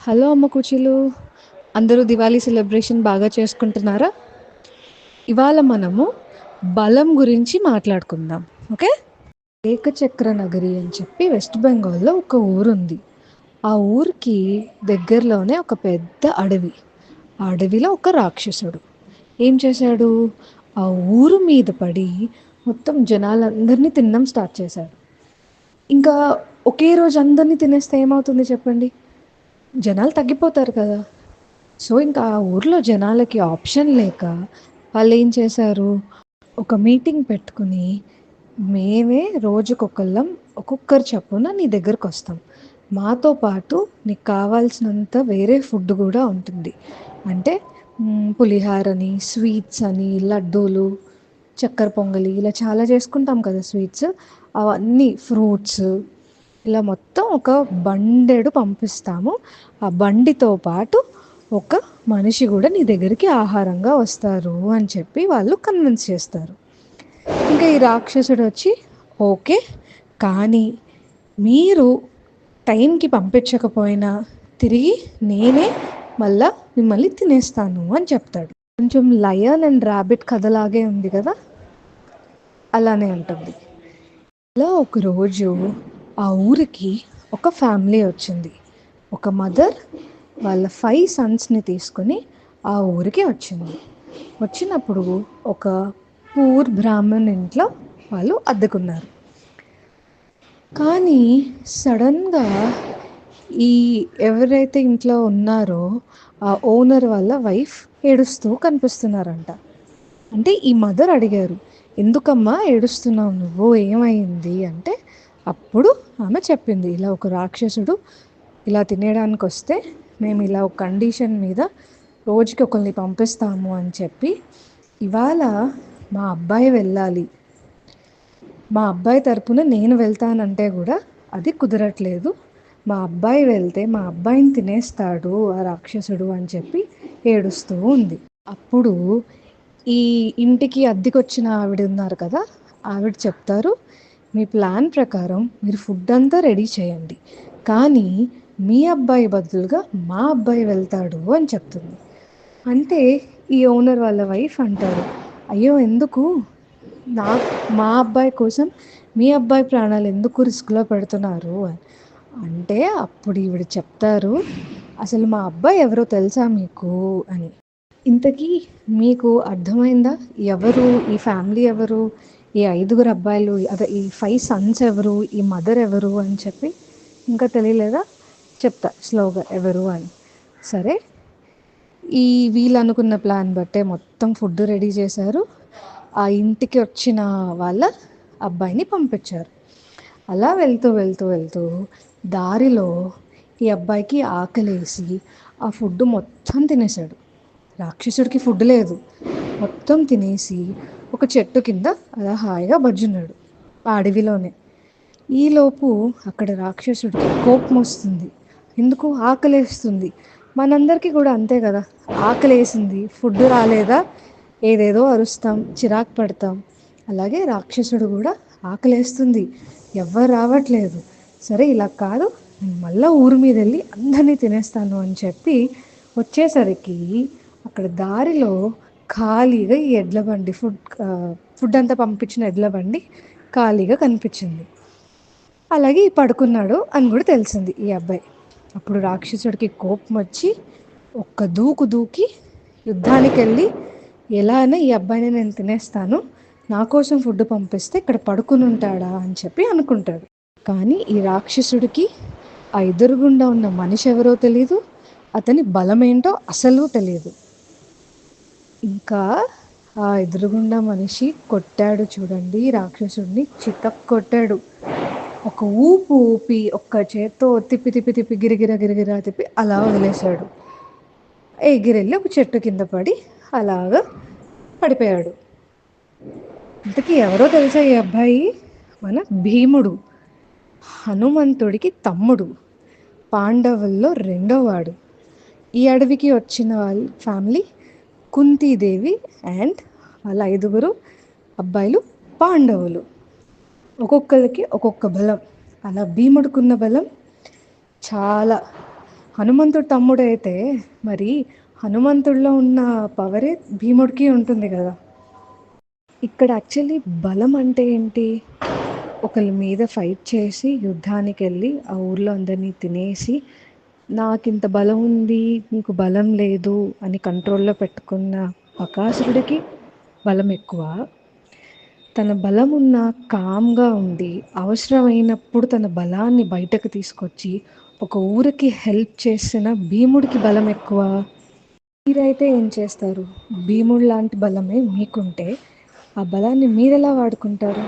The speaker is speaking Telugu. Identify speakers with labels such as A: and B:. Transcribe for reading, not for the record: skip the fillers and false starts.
A: హలో అమ్మ కుచిలు, అందరూ దివాళీ సెలబ్రేషన్ బాగా చేసుకుంటున్నారా? ఇవాళ మనము బలం గురించి మాట్లాడుకుందాం. ఓకే. ఏకచక్ర నగరి అని చెప్పి వెస్ట్ బెంగాల్లో ఒక ఊరుంది. ఆ ఊరికి దగ్గరలోనే ఒక పెద్ద అడవి. ఆ అడవిలో ఒక రాక్షసుడు ఏం చేశాడు, ఆ ఊరు మీద పడి మొత్తం జనాలందరినీ తినడం స్టార్ట్ చేశాడు. ఇంకా ఒకే రోజు అందరినీ తినేస్తే ఏమవుతుంది చెప్పండి? జనాలు తగ్గిపోతారు కదా. సో ఇంకా ఆ ఊర్లో జనాలకి ఆప్షన్ లేక వాళ్ళు ఏం చేశారు, ఒక మీటింగ్ పెట్టుకుని, మేమే రోజుకొకళ్ళం ఒక్కొక్కరు చొప్పున నీ దగ్గరకు వస్తాం, మాతో పాటు నీకు కావాల్సినంత వేరే ఫుడ్ కూడా ఉంటుంది. అంటే పులిహారని, స్వీట్స్ అని, లడ్డూలు, చక్కెర పొంగలి, ఇలా చాలా చేసుకుంటాం కదా స్వీట్స్. అవన్నీ ఫ్రూట్స్, ఇలా మొత్తం ఒక బండెడు పంపిస్తాము. ఆ బండితో పాటు ఒక మనిషి కూడా నీ దగ్గరికి ఆహారంగా వస్తారు అని చెప్పి వాళ్ళు కన్విన్స్ చేస్తారు. ఇంకా ఈ రాక్షసుడు వచ్చి ఓకే, కానీ మీరు టైంకి పంపించకపోయినా తిరిగి నేనే మళ్ళా మిమ్మల్ని తినేస్తాను అని చెప్తాడు. కొంచెం లయన్ అండ్ ర్యాబిట్ కథలాగే ఉంది కదా, అలానే ఉంటుంది. అలా ఒకరోజు ఆ ఊరికి ఒక ఫ్యామిలీ వచ్చింది. ఒక మదర్ వాళ్ళ 5 సన్స్ని తీసుకొని ఆ ఊరికి వచ్చింది. వచ్చినప్పుడు ఒక పూర్ బ్రాహ్మణ్ ఇంట్లో వాళ్ళు అద్దెకున్నారు. కానీ సడన్గా ఈ ఎవరైతే ఇంట్లో ఉన్నారో ఆ ఓనర్ వాళ్ళ వైఫ్ ఏడుస్తూ కనిపిస్తున్నారంట. అంటే ఈ మదర్ అడిగారు, ఎందుకమ్మా ఏడుస్తున్నావు నువ్వు, ఏమైంది అంటే అప్పుడు ఆమె చెప్పింది, ఇలా ఒక రాక్షసుడు ఇలా తినేయడానికి వస్తే మేము ఇలా ఒక కండిషన్ మీద రోజుకి ఒకరిని పంపిస్తాము అని చెప్పి, ఇవాళ మా అబ్బాయి వెళ్ళాలి, మా అబ్బాయి తరపున నేను వెళ్తానంటే కూడా అది కుదరట్లేదు, మా అబ్బాయి వెళ్తే మా అబ్బాయిని తినేస్తాడు ఆ రాక్షసుడు అని చెప్పి ఏడుస్తూ ఉంది. అప్పుడు ఈ ఇంటికి అద్దెకొచ్చిన ఆవిడ ఉన్నారు కదా, ఆవిడ చెప్తారు, మీ ప్లాన్ ప్రకారం మీరు ఫుడ్ అంతా రెడీ చేయండి, కానీ మీ అబ్బాయి బదులుగా మా అబ్బాయి వెళ్తాడు అని చెప్తుంది. అంటే ఈ ఓనర్ వాళ్ళ వైఫ్ అంటారు, అయ్యో ఎందుకు, నా మా అబ్బాయి కోసం మీ అబ్బాయి ప్రాణాలు ఎందుకు రిస్క్లో పెడుతున్నారు అని అంటే అప్పుడు ఈవిడ చెప్తారు, అసలు మా అబ్బాయి ఎవరో తెలుసా మీకు అని. ఇంతకీ మీకు అర్థమైందా ఎవరు ఈ ఫ్యామిలీ, ఎవరు ఈ 5 అబ్బాయిలు, అదే ఈ 5 సన్స్ ఎవరు, ఈ మదర్ ఎవరు అని చెప్పి ఇంకా తెలియలేదా? చెప్తా స్లోగా ఎవరు అని. సరే, ఈ వీళ్ళు అనుకున్న ప్లాన్ బట్టే మొత్తం ఫుడ్ రెడీ చేశారు. ఆ ఇంటికి వచ్చిన వాళ్ళ అబ్బాయిని పంపించారు. అలా వెళ్తూ వెళ్తూ వెళ్తూ దారిలో ఈ అబ్బాయికి ఆకలేసి ఆ ఫుడ్ మొత్తం తినేశాడు. రాక్షసుడికి ఫుడ్ లేదు, మొత్తం తినేసి ఒక చెట్టు కింద అలా హాయిగా బజ్జున్నాడు ఆ అడవిలోనే. ఈలోపు అక్కడ రాక్షసుడికి కోపం వస్తుంది. ఎందుకు, ఆకలేస్తుంది. మనందరికీ కూడా అంతే కదా, ఆకలేసింది, ఫుడ్ రాలేదా ఏదేదో అరుస్తాం, చిరాకు పడతాం. అలాగే రాక్షసుడు కూడా ఆకలేస్తుంది, ఎవ్వరు రావట్లేదు, సరే ఇలా కాదు, నేను మళ్ళీ ఊరి మీద వెళ్ళి అందరినీ తినేస్తాను అని చెప్పి వచ్చేసరికి అక్కడ దారిలో ఖాళీగా ఈ ఎడ్ల బండి, ఫుడ్ అంతా పంపించిన ఎడ్ల బండి ఖాళీగా కనిపించింది. అలాగే పడుకున్నాడు అని కూడా తెలిసింది ఈ అబ్బాయి. అప్పుడు రాక్షసుడికి కోపం వచ్చి ఒక్క దూకు దూకి యుద్ధానికి వెళ్ళి, ఎలా అయినా ఈ అబ్బాయిని నేను తినేస్తాను, నా కోసం ఫుడ్ పంపిస్తే ఇక్కడ పడుకుని ఉంటాడా అని చెప్పి అనుకుంటాడు. కానీ ఈ రాక్షసుడికి ఆ ఎదురుగుండా ఉన్న మనిషి ఎవరో తెలియదు, అతని బలం ఏంటో అసలు తెలియదు. ఇంకా ఆ ఎదురుగుండా మనిషి కొట్టాడు చూడండి రాక్షసుడిని, చితక్ కొట్టాడు. ఒక ఊపు ఊపి ఒక్క చేత్తో తిప్పి తిప్పి తిప్పి గిరిగిర గిరిగిరా తిప్పి అలా వదిలేశాడు. ఎగిరెళ్ళి ఒక చెట్టు కింద పడి అలాగా పడిపోయాడు. ఇంతకీ ఎవరో తెలుసా ఈ అబ్బాయి? మన భీముడు, హనుమంతుడికి తమ్ముడు, పాండవుల్లో 2వ వాడు. ఈ అడవికి వచ్చిన వాళ్ళ ఫ్యామిలీ కుంతీదేవి అండ్ వాళ్ళ 5 అబ్బాయిలు పాండవులు. ఒక్కొక్కరికి ఒక్కొక్క బలం. అలా భీముడికున్న బలం చాలా, హనుమంతుడు తమ్ముడైతే మరి హనుమంతుడిలో ఉన్న పవరే భీముడికి ఉంటుంది కదా. ఇక్కడ యాక్చువల్లీ బలం అంటే ఏంటి? ఒకళ్ళ మీద ఫైట్ చేసి యుద్ధానికి వెళ్ళి ఆ ఊర్లో అందరినీ తినేసి నాకింత బలం ఉంది నీకు బలం లేదు అని కంట్రోల్లో పెట్టుకున్న బకాసురుడికి బలం ఎక్కువ, తన బలం ఉన్న కామ్గా ఉండి అవసరమైనప్పుడు తన బలాన్ని బయటకు తీసుకొచ్చి ఒక ఊరికి హెల్ప్ చేసిన భీముడికి బలం ఎక్కువ. మీరైతే ఏం చేస్తారు? భీముడు లాంటి బలమే మీకుంటే ఆ బలాన్ని మీరెలా వాడుకుంటారు?